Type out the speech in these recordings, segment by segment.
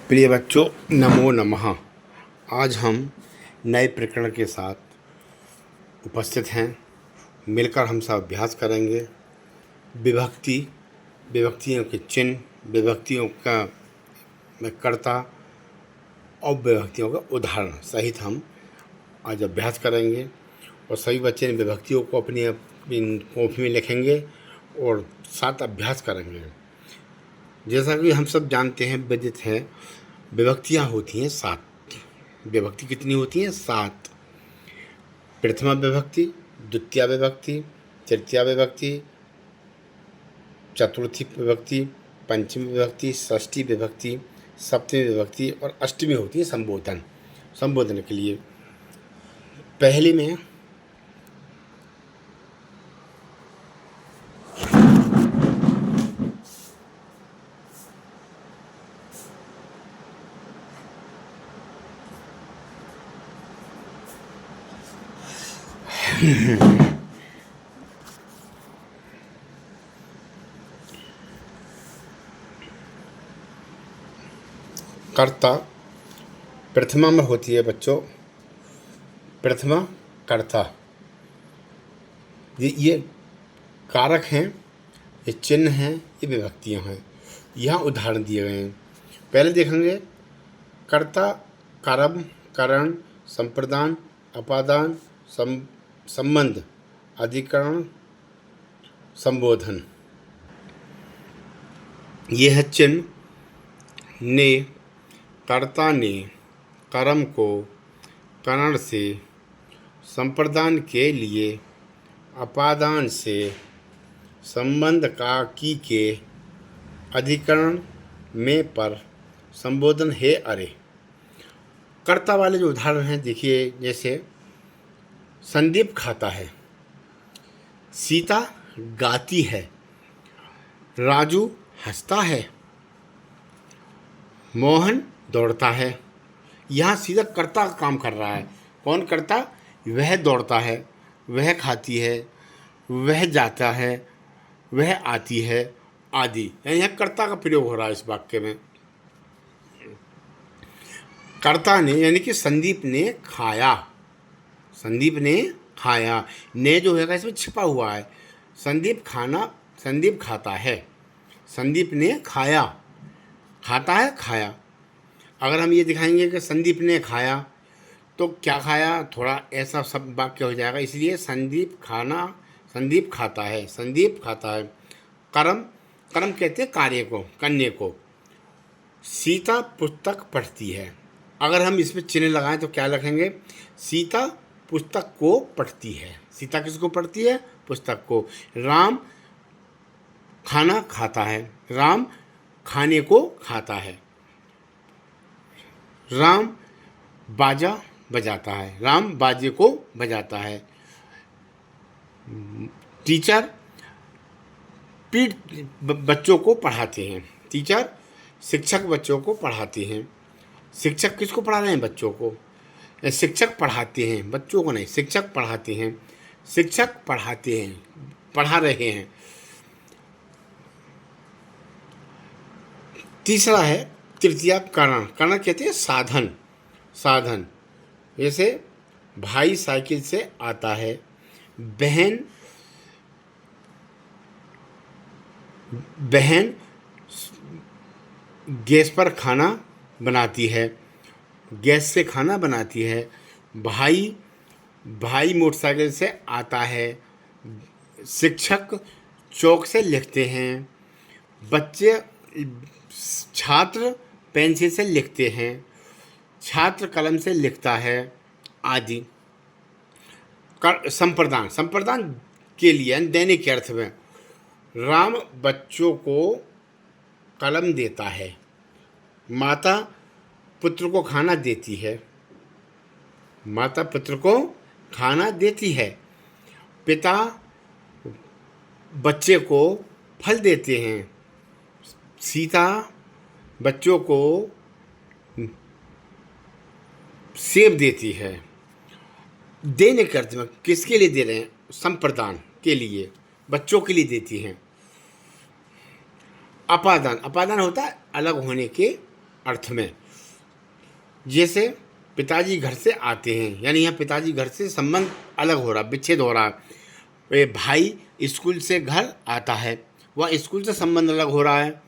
प्रिय बच्चों, नमो नमः। आज हम नए प्रकरण के साथ उपस्थित हैं। मिलकर हम सब अभ्यास करेंगे। विभक्ति, विभक्तियों के चिन्ह, विभक्तियों का कर्ता और विभक्तियों का उदाहरण सहित हम आज अभ्यास करेंगे। और सभी बच्चे इन विभक्तियों को अपनी कॉपी में लिखेंगे और साथ अभ्यास करेंगे। जैसा कि हम सब जानते हैं, विदित हैं, विभक्तियाँ होती हैं 7। विभक्ति कितनी होती हैं? 7। प्रथमा विभक्ति, द्वितीया विभक्ति, तृतीया विभक्ति, चतुर्थी विभक्ति, पंचमी विभक्ति, षष्ठी विभक्ति, सप्तमी विभक्ति और अष्टमी होती है संबोधन। संबोधन के लिए पहले में कर्ता प्रथमा में होती है बच्चों। प्रथमा कर्ता, ये कारक हैं, ये चिन्ह हैं, ये विभक्तियां हैं। यहाँ उदाहरण दिए गए हैं। पहले देखेंगे कर्ता, कर्म, करण, संप्रदान, अपादान, संबंध, अधिकरण, संबोधन। ये है चिन्ह। ने, कर्ता ने कर्म को करण से, संप्रदान के लिए अपादान से, संबंध का की के, अधिकरण में पर, संबोधन है अरे। कर्ता वाले जो उदाहरण हैं देखिए, जैसे संदीप खाता है, सीता गाती है, राजू हंसता है, मोहन दौड़ता है। यहाँ सीधा कर्ता का काम कर रहा है। कौन कर्ता? वह दौड़ता है, वह खाती है, वह जाता है, वह आती है आदि। यानी यहाँ कर्ता का प्रयोग हो रहा है इस वाक्य में। कर्ता ने यानी कि संदीप ने खाया, संदीप ने खाया। ने जो है इसमें छिपा हुआ है। संदीप खाना, संदीप खाता है, संदीप ने खाया, खाता है, खाया। अगर हम ये दिखाएंगे कि संदीप ने खाया तो क्या खाया, थोड़ा ऐसा सब वाक्य हो जाएगा। इसलिए संदीप खाना, संदीप खाता है, संदीप खाता है। कर्म, कर्म कहते हैं कार्य को, करने को। सीता पुस्तक पढ़ती है। अगर हम इसमें चिन्ह लगाएं तो क्या लिखेंगे? सीता पुस्तक को पढ़ती है। सीता किसको पढ़ती है? पुस्तक को। राम खाना खाता है, राम खाने को खाता है। राम बाजा बजाता है, राम बाजे को बजाता है। टीचर बच्चों को पढ़ाते हैं। टीचर शिक्षक बच्चों को पढ़ाते हैं। शिक्षक किसको पढ़ा रहे हैं? बच्चों को। शिक्षक पढ़ाते हैं, बच्चों को नहीं, शिक्षक पढ़ाते हैं। शिक्षक पढ़ाते हैं, पढ़ा रहे हैं। तीसरा है तृतीया करण। करण कहते हैं साधन, साधन। जैसे भाई साइकिल से आता है, बहन बहन गैस पर खाना बनाती है, गैस से खाना बनाती है। भाई भाई मोटरसाइकिल से आता है, शिक्षक चौक से लिखते हैं। बच्चे छात्र पेंसिल से लिखते हैं, छात्र कलम से लिखता है आदि। संप्रदान, संप्रदान के लिए देने के अर्थ में राम बच्चों को कलम देता है, माता पुत्र को खाना देती है, माता पुत्र को खाना देती है। पिता बच्चे को फल देते हैं, सीता बच्चों को सेब देती है। देने के अर्थ में किसके लिए दे रहे हैं? संप्रदान के लिए, बच्चों के लिए देती हैं। अपादान, अपादान होता है अलग होने के अर्थ में। जैसे पिताजी घर से आते हैं, यानी यहाँ पिताजी घर से संबंध अलग हो रहा, विच्छेद हो रहा है। भाई स्कूल से घर आता है, वह स्कूल से संबंध अलग हो रहा है।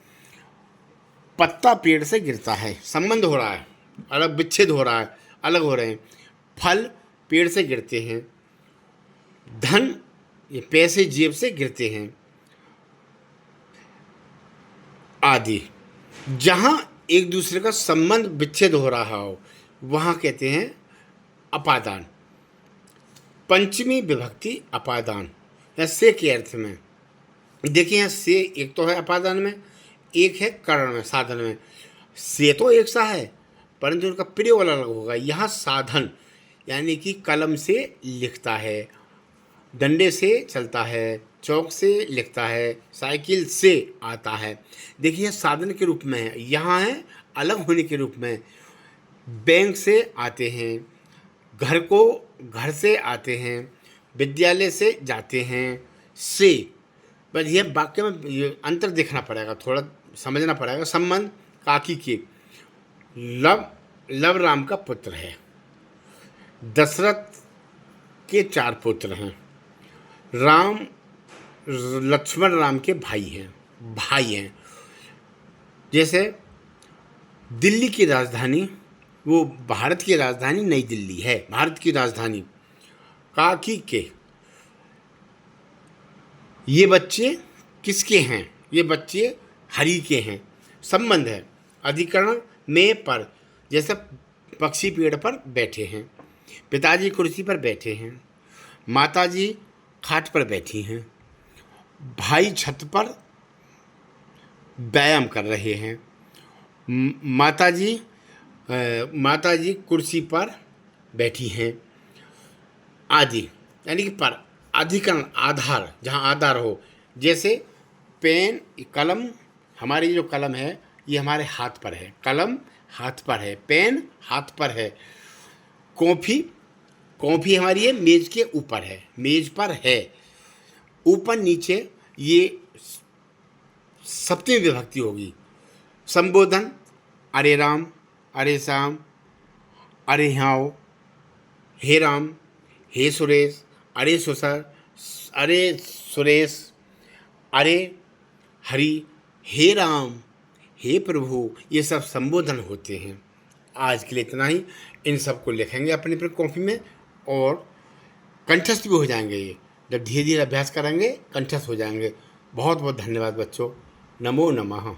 पत्ता पेड़ से गिरता है, संबंध हो रहा है, अलग विच्छेद हो रहा है, अलग हो रहे हैं। फल पेड़ से गिरते हैं। धन, ये पैसे जेब से गिरते हैं आदि। जहाँ एक दूसरे का संबंध विच्छेद हो रहा हो वहाँ कहते हैं अपादान। पंचमी विभक्ति अपादान या से के अर्थ में। देखिए यहाँ से एक तो है अपादान में, एक है करण में, साधन में। से तो एक सा है परंतु उनका प्रयोग अलग होगा। यहाँ साधन यानी कि कलम से लिखता है, डंडे से चलता है, चौक से लिखता है, साइकिल से आता है। देखिए साधन के रूप में है, यहाँ है अलग होने के रूप में। बैंक से आते हैं, घर से आते हैं, विद्यालय से जाते हैं, से। बस यह वाक्य में ये अंतर देखना पड़ेगा, थोड़ा समझना पड़ेगा। संबंध काकी के। लव राम का पुत्र है। दशरथ के 4 पुत्र हैं। राम लक्ष्मण राम के भाई हैं। जैसे दिल्ली की राजधानी, वो भारत की राजधानी नई दिल्ली है, भारत की राजधानी। काकी के, ये बच्चे किसके हैं? ये बच्चे हरि के हैं। संबंध है अधिकरण में पर, जैसे पक्षी पेड़ पर बैठे हैं, पिताजी कुर्सी पर बैठे हैं, माताजी खाट पर बैठी हैं, भाई छत पर व्यायाम कर रहे हैं, माताजी कुर्सी पर बैठी हैं आदि। यानी कि पर अधिकरण, आधार, जहाँ आधार हो। जैसे पेन, कलम, हमारी जो कलम है ये हमारे हाथ पर है, कलम हाथ पर है, पेन हाथ पर है। कॉफ़ी हमारी है मेज के ऊपर है, मेज पर है। ऊपर नीचे ये सप्तमी विभक्ति होगी। संबोधन अरे राम, अरे श्याम, अरे ह्याओ, हे राम, हे सुरेश, अरे सुसर, अरे सुरेश, अरे हरि, हे राम, हे प्रभु, ये सब संबोधन होते हैं। आज के लिए इतना ही। इन सब को लिखेंगे अपनी अपनी कॉपी में और कंठस्थ भी हो जाएंगे। ये जब धीरे धीरे अभ्यास करेंगे कंठस्थ हो जाएंगे। बहुत बहुत धन्यवाद बच्चों। नमो नमः।